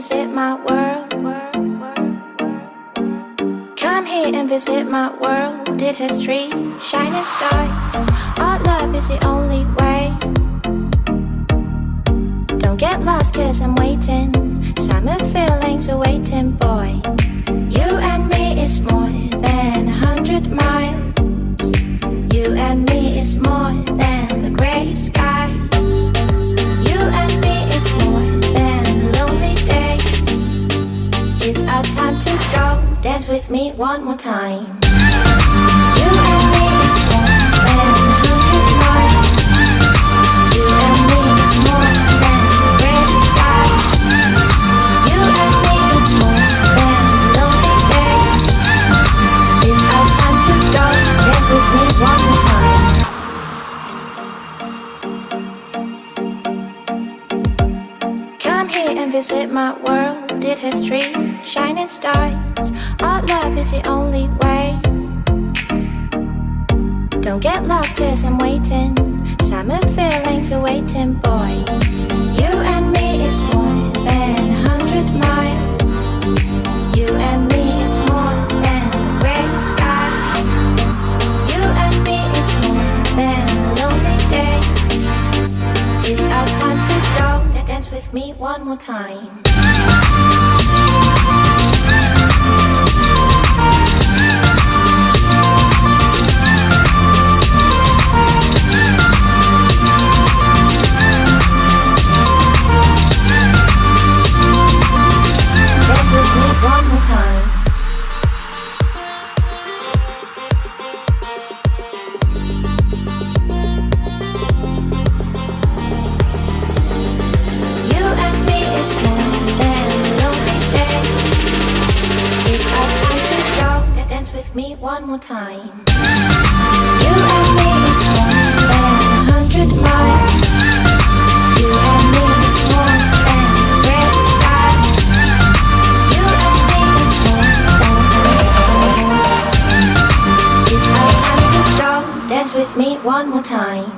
visit my world. Come here and visit my world. Did history, shining stars. Our love is the only way. Don't get lost cause I'm waiting. Summer feelings are waiting, boy. You and me is more than 100 miles. You and me is more than the gray sky. You and me is more than lonely days. It's our time to go. Dance with me one more time. You and me is more than 100 miles. You and me is more than the gray sky. You and me is more than lonely days. It's our time to go. Dance with me one more time. Come here and visit my world. Did history, shining stars. Our love is the only way. Don't get lost cause I'm waiting. Summer feelings are waiting, boy. You and me is more than 100 miles. You and me is more than the gray sky. You and me is more than lonely days. It's our time to go. Dance with me one more time. Dance with me one more time. Me one more time. You and me is more than 100 miles. You and me is more than the gray sky. You and me is more than. It's our time to go. Dance with me one more time.